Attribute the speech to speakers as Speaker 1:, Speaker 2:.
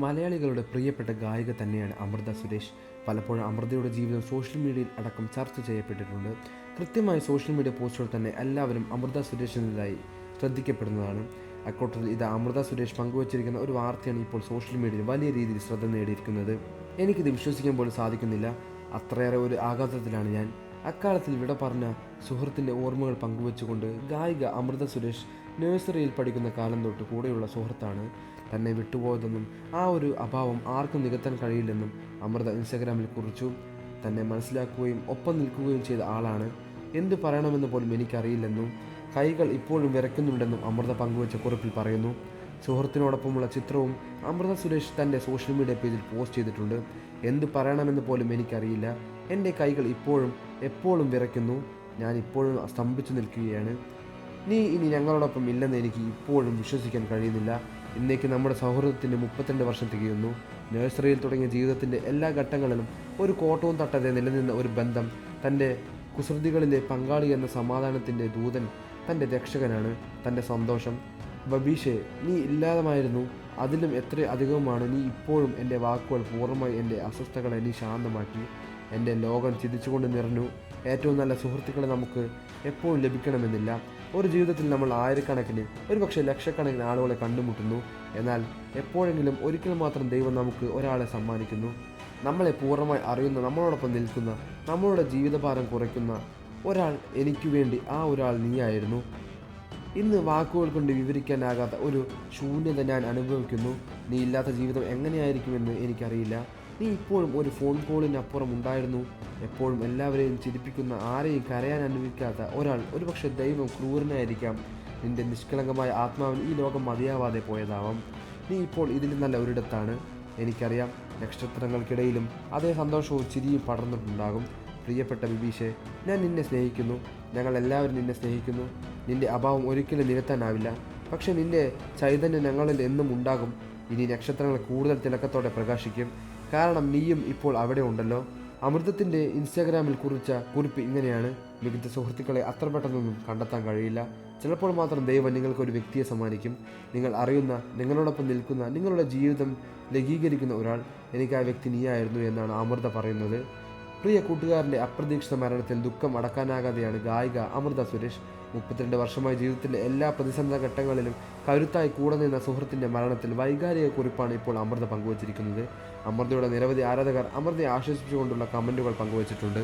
Speaker 1: മലയാളികളുടെ പ്രിയപ്പെട്ട ഗായിക തന്നെയാണ് അമൃത സുരേഷ്. പലപ്പോഴും അമൃതയുടെ ജീവിതം സോഷ്യൽ മീഡിയയിൽ അടക്കം ചർച്ച ചെയ്യപ്പെട്ടിട്ടുണ്ട്. കൃത്യമായ സോഷ്യൽ മീഡിയ പോസ്റ്റുകൾ തന്നെ എല്ലാവരും അമൃത സുരേഷിൻ്റെതായി ശ്രദ്ധിക്കപ്പെടുന്നതാണ്. അക്കൂട്ടത്തിൽ ഇത് അമൃത സുരേഷ് പങ്കുവച്ചിരിക്കുന്ന ഒരു വാർത്തയാണ് ഇപ്പോൾ സോഷ്യൽ മീഡിയയിൽ വലിയ രീതിയിൽ ശ്രദ്ധ നേടിയിരിക്കുന്നത്. എനിക്കിത് വിശ്വസിക്കാൻ പോലും സാധിക്കുന്നില്ല. അത്രയേറെ ഒരു ആഘാതത്തിലാണ് ഞാൻ. അക്കാലത്തിൽ വിട പറഞ്ഞ സുഹൃത്തിൻ്റെ ഓർമ്മകൾ പങ്കുവെച്ചുകൊണ്ട് ഗായിക അമൃത സുരേഷ് നഴ്സറിയിൽ പഠിക്കുന്ന കാലം തൊട്ട് കൂടെയുള്ള സുഹൃത്താണ്. തന്നെ വിട്ടുപോയതെന്നും ആ ഒരു അഭാവം ആർക്കും നികത്താൻ കഴിയില്ലെന്നും അമൃത ഇൻസ്റ്റഗ്രാമിൽ കുറിച്ചു. തന്നെ മനസ്സിലാക്കുകയും ഒപ്പം നിൽക്കുകയും ചെയ്ത ആളാണ്. എന്തു പറയണമെന്ന് പോലും എനിക്കറിയില്ലെന്നും കൈകൾ ഇപ്പോഴും വിറയ്ക്കുന്നുണ്ടെന്നും അമൃത പങ്കുവച്ച കുറിപ്പിൽ പറയുന്നു. സുഹൃത്തിനോടൊപ്പമുള്ള ചിത്രവും അമൃത സുരേഷ് തൻ്റെ സോഷ്യൽ മീഡിയ പേജിൽ പോസ്റ്റ് ചെയ്തിട്ടുണ്ട്. എന്തു പറയണമെന്ന് പോലും എനിക്കറിയില്ല. എൻ്റെ കൈകൾ എപ്പോഴും വിറയ്ക്കുന്നു. ഞാൻ ഇപ്പോഴും സ്തംഭിച്ചു നിൽക്കുകയാണ്. നീ ഇനി ഞങ്ങളോടൊപ്പം ഇല്ലെന്ന് എനിക്ക് ഇപ്പോഴും വിശ്വസിക്കാൻ കഴിയുന്നില്ല. ഇന്നേക്ക് നമ്മുടെ സൗഹൃദത്തിന് 32 വർഷം തികയുന്നു. നഴ്സറിയിൽ തുടങ്ങിയ ജീവിതത്തിൻ്റെ എല്ലാ ഘട്ടങ്ങളിലും ഒരു കോട്ടവും തട്ടാതെ നിലനിന്ന ഒരു ബന്ധം. തൻ്റെ കുസൃതികളിലെ പങ്കാളി എന്ന സമാധാനത്തിൻ്റെ ദൂതൻ, തൻ്റെ രക്ഷകനാണ്, തൻ്റെ സന്തോഷം. ബബീഷെ, നീ ഇല്ലാതമായിരുന്നു. അതിലും എത്ര അധികവുമാണ് നീ ഇപ്പോഴും. എൻ്റെ വാക്കുകൾ പൂർണ്ണമായി എൻ്റെ അസ്വസ്ഥകളെ നീ ശാന്തമാക്കി. എൻ്റെ ലോകം ചിരിച്ചുകൊണ്ട് നിറഞ്ഞു. ഏറ്റവും നല്ല സുഹൃത്തുക്കളെ നമുക്ക് എപ്പോഴും ലഭിക്കണമെന്നില്ല. ഒരു ജീവിതത്തിൽ നമ്മൾ ആയിരക്കണക്കിന്, ഒരുപക്ഷെ ലക്ഷക്കണക്കിന് ആളുകളെ കണ്ടുമുട്ടുന്നു. എന്നാൽ എപ്പോഴെങ്കിലും ഒരിക്കൽ മാത്രം ദൈവം നമുക്ക് ഒരാളെ സമ്മാനിക്കുന്നു. നമ്മളെ പൂർണ്ണമായി അറിയുന്ന, നമ്മളോടൊപ്പം നിൽക്കുന്ന, നമ്മളുടെ ജീവിതഭാരം കുറയ്ക്കുന്ന ഒരാൾ. എനിക്ക് വേണ്ടി ആ ഒരാൾ നീയായിരുന്നു. ഇന്ന് വാക്കുകൾ കൊണ്ട് വിവരിക്കാനാകാത്ത ഒരു ശൂന്യത ഞാൻ അനുഭവിക്കുന്നു. നീ ഇല്ലാത്ത ജീവിതം എങ്ങനെയായിരിക്കുമെന്ന് എനിക്കറിയില്ല. നീ ഇപ്പോഴും ഒരു ഫോൺ കോളിനപ്പുറം ഉണ്ടായിരുന്നു. എപ്പോഴും എല്ലാവരെയും ചിരിപ്പിക്കുന്ന, ആരെയും കരയാൻ അനുവദിക്കാത്ത ഒരാൾ. ഒരുപക്ഷെ ദൈവം ക്രൂരനായിരിക്കാം. നിന്റെ നിഷ്കളങ്കമായ ആത്മാവിന് ഈ ലോകം മതിയാവാതെ പോയതാവാം. നീ ഇപ്പോൾ ഇതിൽ നല്ല ഒരിടത്താണ്. എനിക്കറിയാം. നക്ഷത്രങ്ങൾക്കിടയിലും അതേ സന്തോഷവും ചിരിയും പടർന്നിട്ടുണ്ടാകും. പ്രിയപ്പെട്ട ബിബീഷെ, ഞാൻ നിന്നെ സ്നേഹിക്കുന്നു. ഞങ്ങൾ എല്ലാവരും നിന്നെ സ്നേഹിക്കുന്നു. നിന്റെ അഭാവം ഒരിക്കലും നികത്താനാവില്ല. പക്ഷെ നിന്റെ ചൈതന്യം ഞങ്ങളിൽ എന്നും ഉണ്ടാകും. ഇനി നക്ഷത്രങ്ങൾ കൂടുതൽ തിളക്കത്തോടെ പ്രകാശിക്കും. കാരണം നീയും ഇപ്പോൾ അവിടെ ഉണ്ടല്ലോ. അമൃതത്തിൻ്റെ ഇൻസ്റ്റാഗ്രാമിൽ കുറിച്ച കുറിപ്പ് ഇങ്ങനെയാണ്: മികച്ച സുഹൃത്തുക്കളെ അത്ര പെട്ടെന്നൊന്നും കണ്ടെത്താൻ കഴിയില്ല. ചിലപ്പോൾ മാത്രം ദൈവം നിങ്ങൾക്കൊരു വ്യക്തിയെ സമ്മാനിക്കും. നിങ്ങൾ അറിയുന്ന, നിങ്ങളോടൊപ്പം നിൽക്കുന്ന, നിങ്ങളുടെ ജീവിതം ലഘൂകരിക്കുന്ന ഒരാൾ. എനിക്ക് ആ വ്യക്തി നീയായിരുന്നു എന്നാണ് അമൃത പറയുന്നത്. പ്രിയ കൂട്ടുകാരൻ്റെ അപ്രതീക്ഷിത മരണത്തിൽ ദുഃഖം അടക്കാനാകാതെയാണ് ഗായിക അമൃത സുരേഷ്. 32 വർഷമായി ജീവിതത്തിലെ എല്ലാ പ്രതിസന്ധ ഘട്ടങ്ങളിലും കരുത്തായി കൂടെ നിന്ന സുഹൃത്തിൻ്റെ മരണത്തിൽ വൈകാരിക കുറിപ്പാണ് ഇപ്പോൾ അമൃത പങ്കുവച്ചിരിക്കുന്നത്. അമൃതയുടെ നിരവധി ആരാധകർ അമൃതയെ ആശ്വസിപ്പിച്ചുകൊണ്ടുള്ള കമൻറ്റുകൾ പങ്കുവച്ചിട്ടുണ്ട്.